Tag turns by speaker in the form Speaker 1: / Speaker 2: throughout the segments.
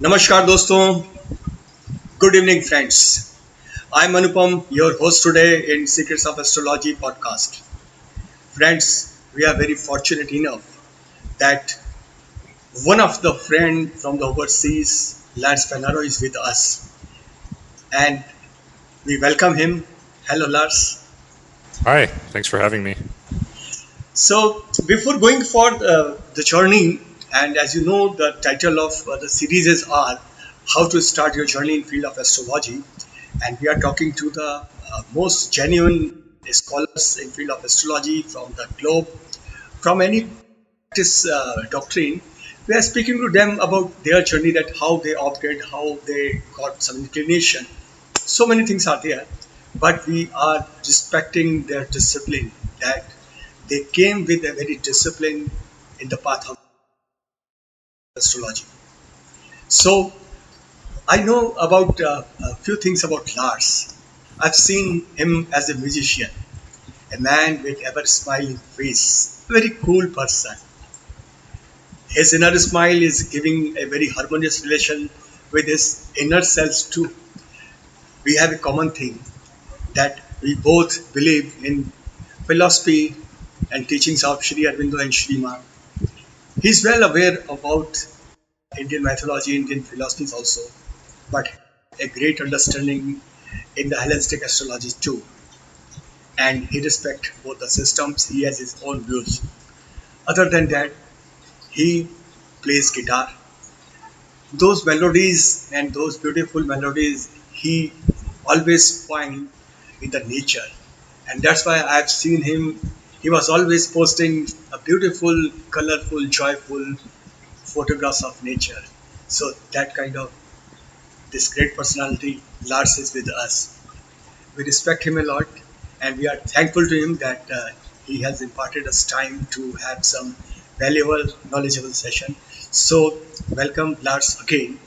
Speaker 1: नमस्कार दोस्तों, good evening friends. I'm Anupam, your host today in Secrets of Astrology podcast. Friends, we are very fortunate enough that one of the friend from the overseas, Lars Panaro, is with us, and we welcome him. Hello, Lars.
Speaker 2: Hi, thanks for having me.
Speaker 1: So, before going for the journey, and as you know, the title of the series is "How to Start Your Journey in Field of Astrology," and we are talking to the most genuine scholars in field of astrology from the globe, from any practice doctrine. We are speaking to them about their journey, that how they opted, how they got some inclination. So many things are there, but we are respecting their discipline, that they came with a very discipline in the path of astrology. So I know about a few things about Lars. I've seen him as a musician, a man with ever smiling face, a very cool person. His inner smile is giving a very harmonious relation with his inner selves too. We have a common thing, that we both believe in philosophy and teachings of Sri Aurobindo and Sri Ma. He's well aware about Indian mythology, Indian philosophies also, but a great understanding in the Hellenistic astrology too. And he respects both the systems. He has his own views. Other than that, he plays guitar. Those melodies and those beautiful melodies he always find in the nature, and that's why I've seen him. He was always posting a beautiful, colorful, joyful photographs of nature. So that kind of this great personality, Lars, is with us. We respect him a lot, and we are thankful to him that he has imparted us time to have some valuable, knowledgeable session. So, welcome, Lars, again.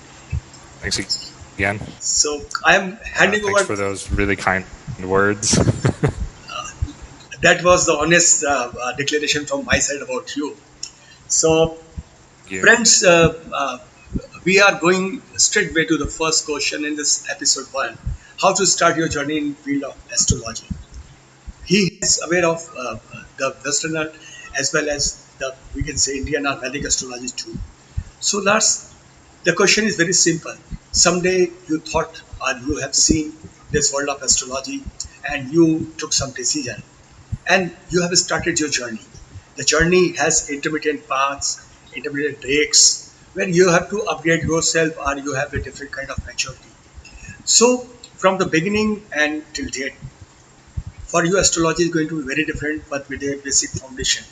Speaker 2: Thanks again.
Speaker 1: So, I am handing
Speaker 2: Thanks
Speaker 1: over.
Speaker 2: for those really kind words.
Speaker 1: That was the honest declaration from my side about you. So,
Speaker 2: Thank you.
Speaker 1: friends, we are going straight away to the first question in this episode one: How to start your journey in field of astrology. He is aware of the Western art as well as the, we can say, Indian or Vedic astrology too. So Lars, the question is very simple. Someday you thought or you have seen this world of astrology and you took some decision and you have started your journey. The journey has intermittent paths, intermittent breaks, where you have to upgrade yourself or you have a different kind of maturity. So from the beginning and till date, for you astrology is going to be very different but with a basic foundation.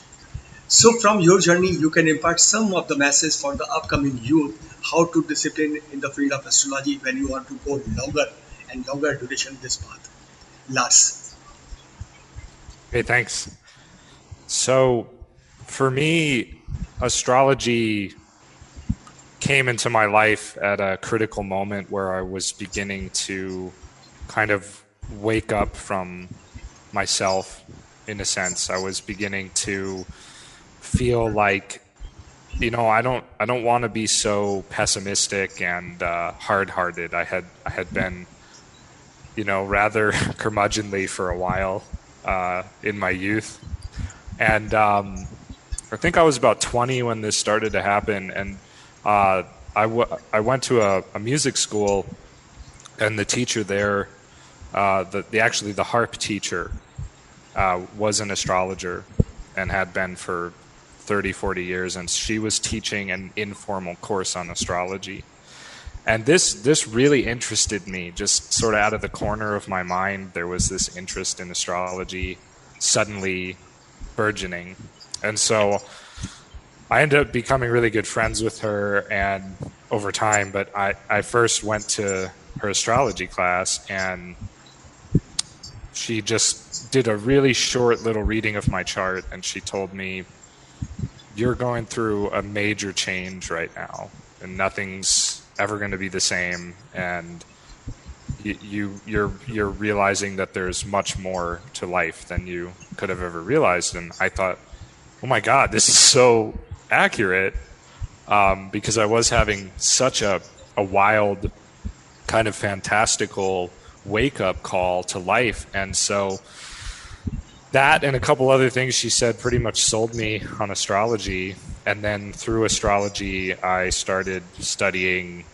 Speaker 1: So from your journey you can impart some of the message for the upcoming youth, how to discipline in the field of astrology when you want to go longer and longer duration this path. Lars.
Speaker 2: Hey, thanks. So, for me, astrology came into my life at a critical moment where I was beginning to kind of wake up from myself, in a sense. I was beginning to feel like, I don't want to be so pessimistic and hard-hearted. I had been rather curmudgeonly for a while in my youth. And I think I was about 20 when this started to happen. And I went to a music school, and the teacher there, actually the harp teacher, was an astrologer and had been for 30, 40 years. And she was teaching an informal course on astrology. And this really interested me, just sort of out of the corner of my mind. There was this interest in astrology suddenly burgeoning. And so I ended up becoming really good friends with her and over time, but I first went to her astrology class, and she just did a really short little reading of my chart, and she told me, "You're going through a major change right now, and nothing's ever going to be the same, and you're realizing that there's much more to life than you could have ever realized." And I thought, oh my God, this is so accurate, because I was having such a a wild, kind of fantastical wake up call to life. And so that and a couple other things she said pretty much sold me on astrology. And then through astrology, I started studying,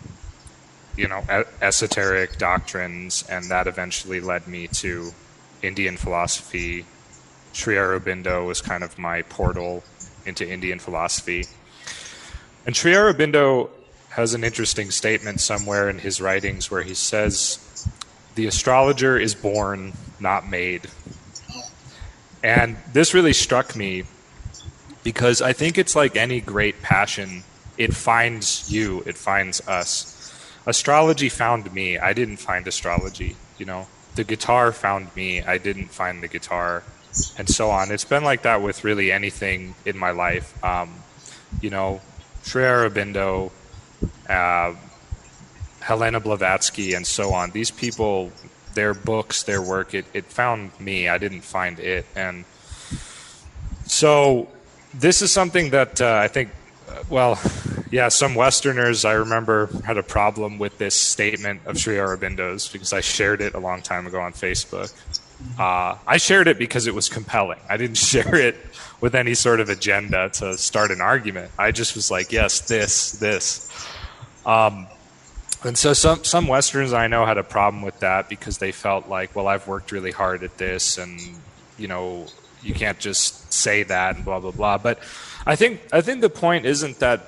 Speaker 2: esoteric doctrines, and that eventually led me to Indian philosophy. Sri Aurobindo was kind of my portal into Indian philosophy. And Sri Aurobindo has an interesting statement somewhere in his writings where he says, "The astrologer is born, not made." And this really struck me because I think it's like any great passion. It finds you, it finds us. Astrology found me. I didn't find astrology. The guitar found me. I didn't find the guitar, and so on. It's been like that with really anything in my life. Sri Aurobindo, Helena Blavatsky, and so on. These people, their books, their work, it found me. I didn't find it. And so this is something that I think, some Westerners, I remember, had a problem with this statement of Sri Aurobindo's because I shared it a long time ago on Facebook. I shared it because it was compelling. I didn't share it with any sort of agenda to start an argument. I just was like, yes, this. And so some Westerners I know had a problem with that because they felt like, well, I've worked really hard at this, and you can't just say that and blah blah blah. But I think the point isn't that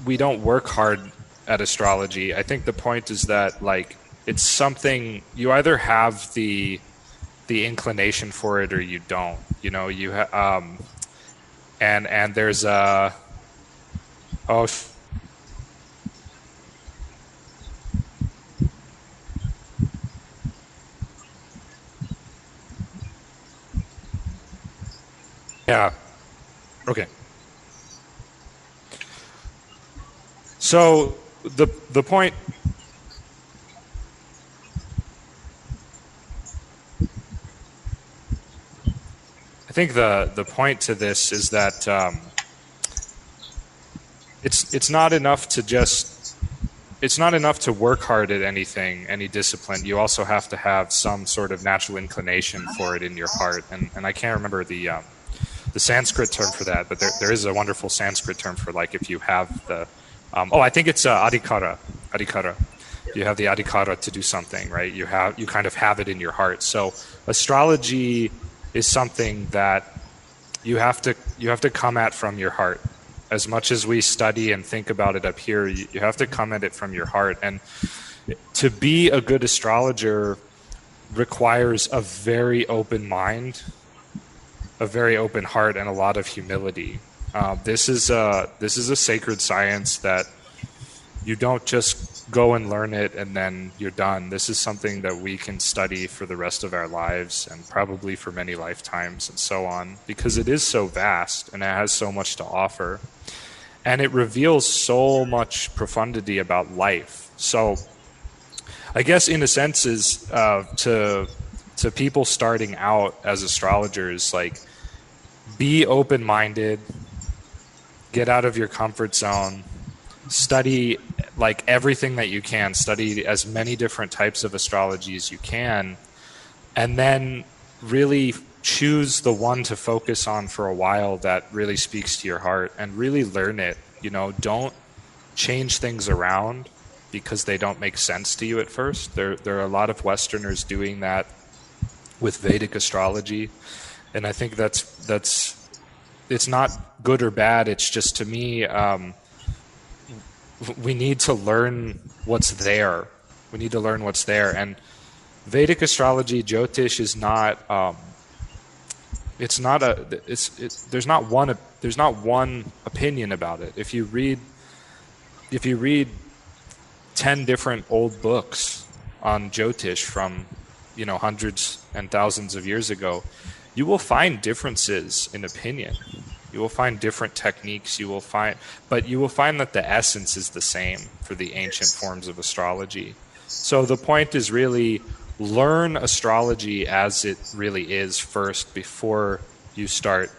Speaker 2: we don't work hard at astrology. I think the point is that it's something you either have the inclination for it or you don't. And there's a yeah. Okay. So the point. I think the point to this is that it's not enough to work hard at any discipline. You also have to have some sort of natural inclination for it in your heart. And I can't remember the Sanskrit term for that, but there is a wonderful Sanskrit term for if you have the I think it's adhikara. You have the adhikara to do something, right? You kind of have it in your heart. So astrology is something that you have to come at from your heart. As much as we study and think about it up here, you have to come at it from your heart. And to be a good astrologer requires a very open mind, a very open heart, and a lot of humility. This is a sacred science that you don't just go and learn it and then you're done. This is something that we can study for the rest of our lives and probably for many lifetimes and so on, because it is so vast and it has so much to offer. And it reveals so much profundity about life. So I guess in a sense is to people starting out as astrologers, be open-minded, get out of your comfort zone, study everything that you can, study as many different types of astrology as you can, and then really choose the one to focus on for a while that really speaks to your heart and really learn it. Don't change things around because they don't make sense to you at first. There are a lot of Westerners doing that with Vedic astrology, and I think that's it's not good or bad. It's just, to me, we need to learn what's there. We need to learn what's there. And Vedic astrology, Jyotish, is not. There's not one opinion about it. If you read 10 different old books on Jyotish from hundreds and thousands of years ago, you will find differences in opinion. You will find different techniques. But you will find that the essence is the same for the ancient forms of astrology. So the point is really learn astrology as it really is first before you start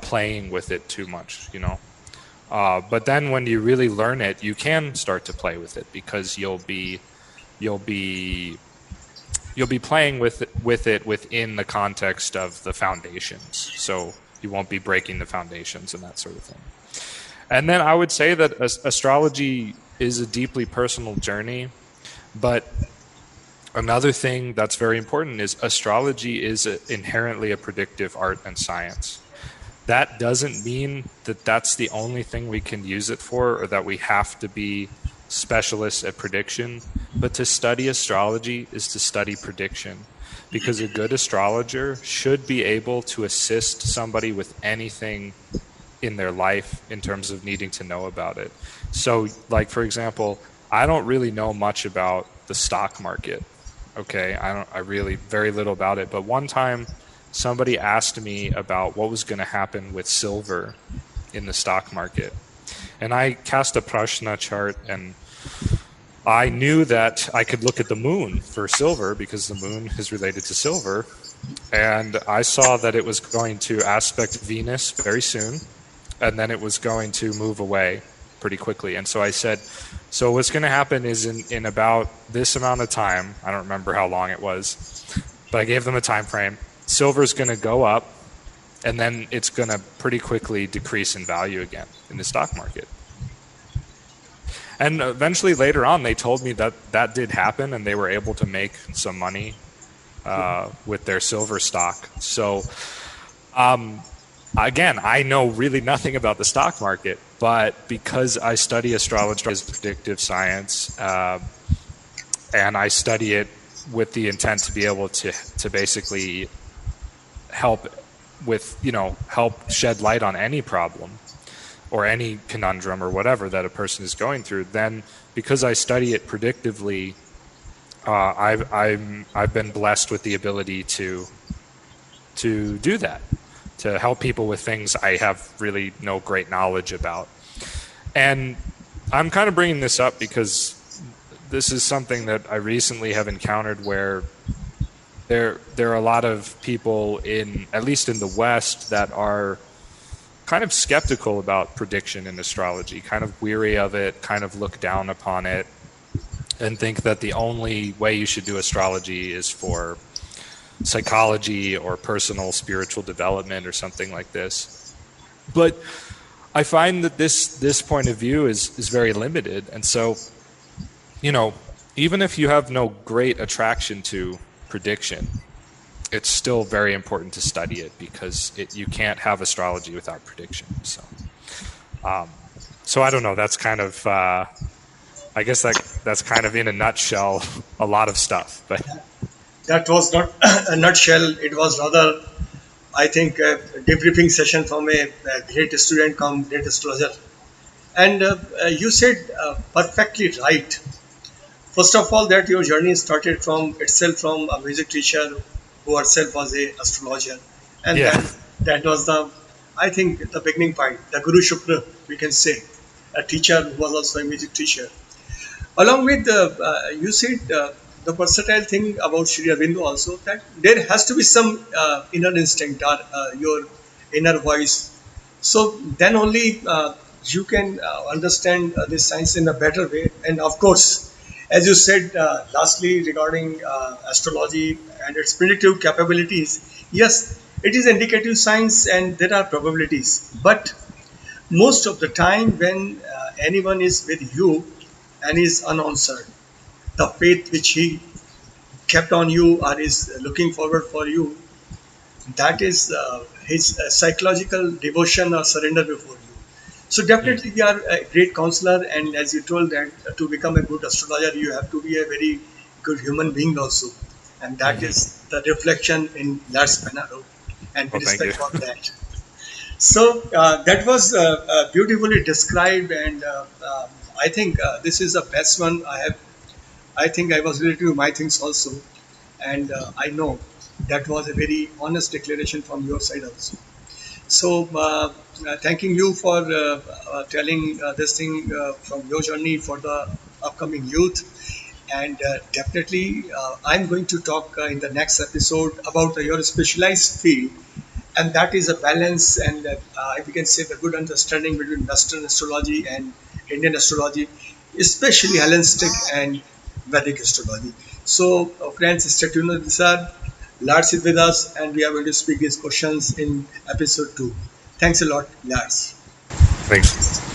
Speaker 2: playing with it too much. But then when you really learn it, you can start to play with it because you'll be you'll be playing with it within the context of the foundations. So you won't be breaking the foundations and that sort of thing. And then I would say that astrology is a deeply personal journey, but another thing that's very important is astrology is inherently a predictive art and science. That doesn't mean that that's the only thing we can use it for or that we have to be specialists at prediction. But to study astrology is to study prediction because a good astrologer should be able to assist somebody with anything in their life in terms of needing to know about it. So, like, for example, I don't really know much about the stock market. Okay. I really very little about it. But one time somebody asked me about what was going to happen with silver in the stock market. And I cast a Prashna chart, and I knew that I could look at the moon for silver because the moon is related to silver. And I saw that it was going to aspect Venus very soon, and then it was going to move away pretty quickly. And so I said, so what's going to happen is in about this amount of time, I don't remember how long it was, but I gave them a time frame. Silver's going to go up, and then it's going to pretty quickly decrease in value again in the stock market. And eventually later on, they told me that that did happen, and they were able to make some money with their silver stock. So again, I know really nothing about the stock market, but because I study astrology as predictive science, and I study it with the intent to be able to basically help with, help shed light on any problem or any conundrum or whatever that a person is going through, then because I study it predictively, I've been blessed with the ability to do that, to help people with things I have really no great knowledge about. And I'm kind of bringing this up because this is something that I recently have encountered where there are a lot of people at least in the West, that are kind of skeptical about prediction in astrology, kind of weary of it, kind of look down upon it, and think that the only way you should do astrology is for psychology or personal spiritual development or something like this. But I find that this point of view is very limited. And so, even if you have no great attraction to prediction, it's still very important to study it because you can't have astrology without prediction. So I don't know. That's kind of, I guess that's kind of in a nutshell a lot of stuff. But
Speaker 1: That was not a nutshell. It was rather, I think, a debriefing session from a great student come great astrologer. And you said perfectly right. First of all, that your journey started from itself from a music teacher who herself was a astrologer, and
Speaker 2: yeah,
Speaker 1: then that was the, I think, the beginning point. The Guru Shukra, we can say, a teacher who was also a music teacher. Along with you said the versatile thing about Sri Aurobindo also, that there has to be some inner instinct or your inner voice. So then only you can understand this science in a better way. And of course, as you said, lastly regarding astrology and its predictive capabilities, yes, it is indicative science and there are probabilities. But most of the time, when anyone is with you and is unanswered, the faith which he kept on you or is looking forward for you, that is his psychological devotion or surrender before you. So
Speaker 2: mm,
Speaker 1: definitely, you are a great counselor, and as you told that to become a good astrologer, you have to be a very good human being also, and that
Speaker 2: hmm.
Speaker 1: is the reflection in Lars Panaro, and we
Speaker 2: Well, thank you.
Speaker 1: respect for that. So that was beautifully described, and I think this is the best one I have. I think I was related to my things also, and I know that was a very honest declaration from your side also. So, thanking you for telling this thing from your journey for the upcoming youth. And definitely, I'm going to talk in the next episode about your specialized field and that is a balance, and we can say the good understanding between Western astrology and Indian astrology, especially Hellenistic and Vedic astrology. So, friends, stay tuned with this. Lars is with us, and we are going to speak these questions in episode 2. Thanks a lot, Lars.
Speaker 2: Thanks.